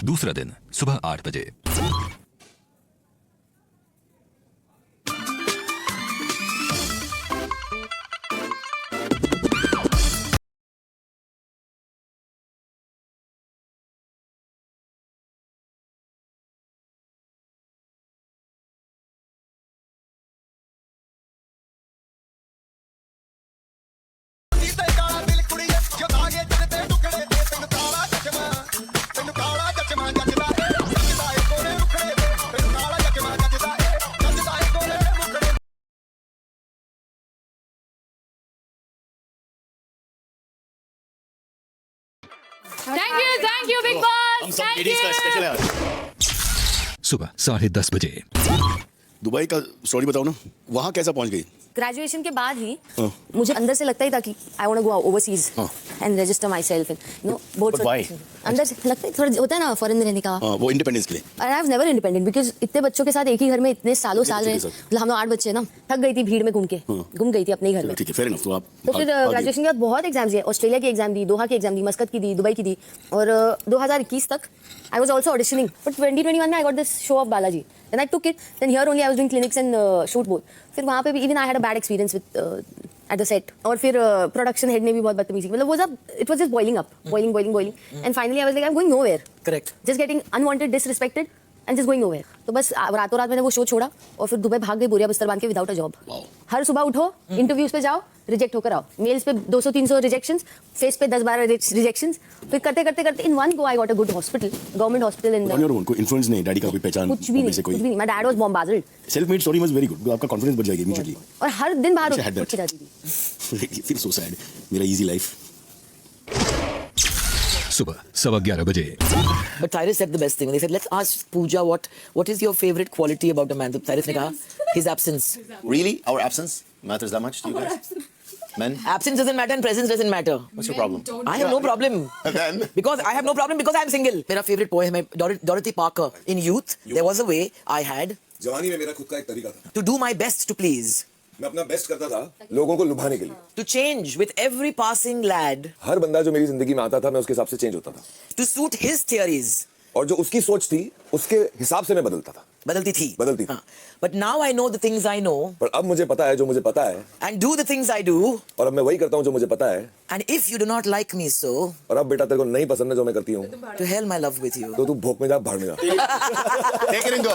दूसरा दिन सुबह 8 बजे। Thank you, Big Boss. Thank you. सुबह 10:30 बजे। दुबई का स्टोरी बताओ ना, वहाँ कैसा पहुँच गई? ग्रेजुएशन के बाद ही मुझे अंदर से लगता ही था कि I want to go overseas and register my self in no both. अंदर से लगता है थोड़ा होता है ना फॉरेन में रहने का, वो इंडिपेंडेंस के लिए। I have never independent because इतने बच्चों के साथ एक ही घर में इतने सालों साल रहे, मतलब हम लोग 8 बच्चे ना, थक गई थी भीड़ में घूम के, घूम गई थी अपने ही घर में। ठीक है, फेयर इनफ। तो आप तो फिर ग्रेजुएशन के बाद बहुत एग्जाम्स दिए, ऑस्ट्रेलिया की एग्जाम दी, दोहा की एग्जाम दी, मस्कत की दी, दुबई की दी, और 2021 तक I was also auditioning, but 2021 में I got this show of Balaji, then I took it, then here only I was doing clinics and shoot both. फिर वहाँ पे भी even I had a bad experience with at the set, और फिर production head ने भी बहुत बदतमीजी, मतलब वो सब it was just boiling up, boiling and finally I was like I am going nowhere, correct, just getting unwanted, disrespected and just going nowhere. तो बस रातों रात मैंने वो शो छोड़ा और फिर दुबई भाग गई बोरिया बिस्तर बांध के विदाउट अ जॉब। हर सुबह उठो, इंटरव्यूज पे जाओ, रिजेक्ट होकर आओ, मेल्स पे 200-300 रिजेक्शंस, फेस पे 10-12 रिजेक्शंस, फिर करते in one go I got a good hospital, government hospital in उनको इन्फ्लुएंस नहीं, डैडी का कोई पहचान कुछ भी नहीं, my dad was bombarded. Self made story was very good, आपका कॉन्फिडेंस बढ़ जाएगा इमीडिएटली। और हर दिन बाहर उठ के जाती थी। फील सो सैड, मेरा इजी लाइफ। सुबह 11:15 बजे। But Cyrus said the best thing. They said, let's ask Pooja what is your favorite quality about a man. तो Cyrus ने कहा, his absence. Really? Our absence matters that much to you guys? Men? Absence doesn't matter and presence doesn't matter. What's your problem? I have no problem. Then? Because I have no problem because I'm single. मेरा favorite poem है Dorothy Parker. In youth, there was a way I had जवानी में मेरा खुद का एक तरीका था, to do my best to please. मैं अपना बेस्ट करता था लोगों को लुभाने के लिए। To change with every passing lad. हर बंदा जो मेरी जिंदगी में आता था मैं उसके हिसाब से चेंज होता था, To suit his theories. और जो उसकी सोच थी उसके हिसाब से मैं बदलता था। बदलती थी। हाँ. But now I know the things I know. पर अब मुझे पता है जो मुझे पता है, And do the things I do. और अब मैं वही करता हूँ जो मुझे पता है। And if you do not like me so. और अब बेटा तेरे को नहीं पसंद है जो मैं करती हूँ, To hell my love with you. तो तू भोग में जा, भाड़ में जा। Take it and go.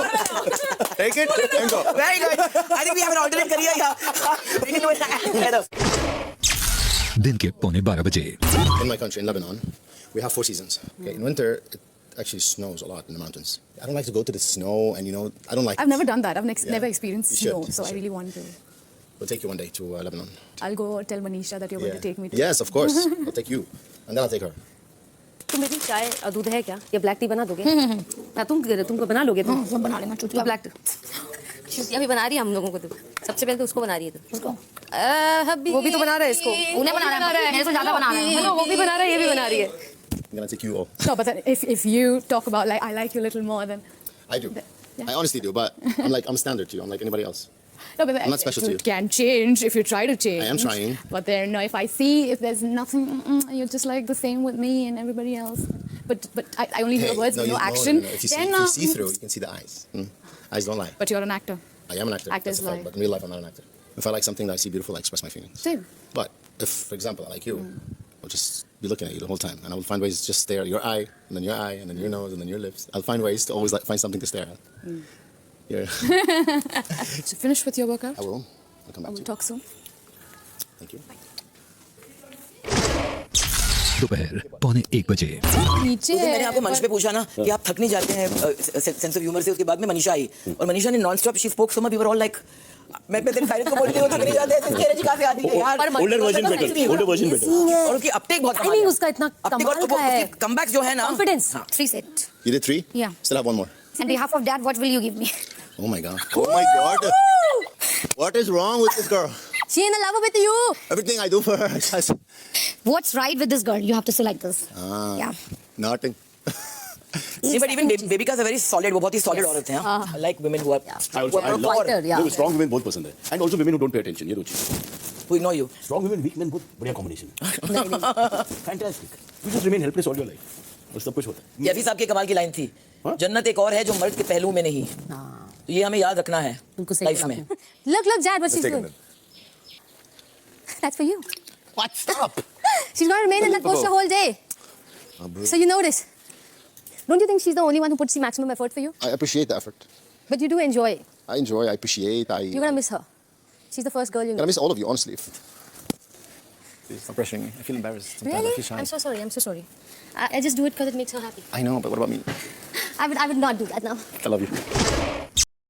Take it and go. Very good. I think we have an alternate career here. We can do it. दिन के 11:45 बजे। In my country, in Lebanon, we have 4 seasons. Okay, in winter, it actually snows a lot in the mountains. I don't like to go to the snow, and I don't like. I've never done that. I've never experienced You should, snow, you so I should. really want to. We'll take you one day to Lebanon. I'll go tell Manisha that you're going to take me to. Yes, of course. I'll take you, and then I'll take her. तुम मेरी चाय दूध है क्या, या black T बना दोगे? तुमको बना लोगे तुम? सब बना लेना चुटिया। ब्लैक टी चुटिया भी बना रही है हम लोगों को, तो सबसे पहले तो उसको बना रही है। तो उसको वो भी तो बना रहा है, इसको उन्हें बना रहा है, मेरे से ज्यादा बना रहा है। वो भी बना रहा है, ये भी बना रही है। I'm gonna take you all. No, but then if you talk about like I like you a little more, then I do. Yeah. I honestly do, but I'm standard to you. I'm like anybody else. no, but I'm not special to you. can change if you try to change. I am trying. But then, no, if I see if there's nothing, you're just like the same with me and everybody else. But I only hear words, no action. No. If you Then, see through, you can see the eyes. Eyes don't lie. But you're an actor. I am an actor. Actors That's a fact, lie. but in real life, I'm not an actor. If I like something that I see beautiful, I express my feelings. Same. But if, for example, I like you, I'll just be looking at you the whole time, and I will find ways to just stare at your eye, and then your eye, and then your nose, and then your lips. I'll find ways to always find something to stare at. Yeah. So finish with your workout. I will. I'll come back to We'll you. talk soon. Thank you. दोपहर 12:45 बजे। नीचे उस दिन मैंने आपको मंच पे पूछा ना कि आप थक नहीं जाते हैं सेंस ऑफ ह्यूमर से। उसके बाद में मनीषा आई और मनीषा ने non stop she spoke so much, we were all like, मैं तेरे साइड को बोलती हूं थक नहीं जाते हैं, एनर्जी कहां से आती है यार? Older version better. और उसकी अपटेक बहुत नहीं, उसका इतना कमाल का है, कमबैक जो है ना, confidence. 3 set. You did 3? Yeah. Still have one more. On behalf of that, what will you give me? Oh my god. Oh my god. What is wrong with this girl? She in love with you. Everything I do for her. What's right with this girl? You have to say like this. Yeah. Nothing. but even Babica is a very solid, वो बहुत ही solid औरत है। I like women who are I love Fighter, yeah. मुझे strong women बहुत पसंद है, and also women who don't pay attention, ये दो चीज़। who ignore you. Strong women, weak men, बहुत बढ़िया combination। Fantastic. You just remain helpless all your life. और सब कुछ होता है। कैफी साहब की कमाल की लाइन थी, हाँ? जन्नत एक और है जो मर्द के पहलू में नहीं। तो ये हमें याद रखना है लाइफ में। Look, Jad, what she's Let's take a doing. minute. That's for you. What? Stop! She's going to remain in that post the whole day. So you know this. Don't you think she's the only one who puts the maximum effort for you? I appreciate the effort. But you do enjoy. I enjoy, I appreciate, You're going to miss her. She's the first girl you I know. miss all of you, honestly. Please, stop pressuring me. I feel embarrassed. Sometimes Really? I feel shy. I'm so sorry. I'm so sorry. I just do it because it makes her happy. I know, but what about me? I would not do that now. I love you.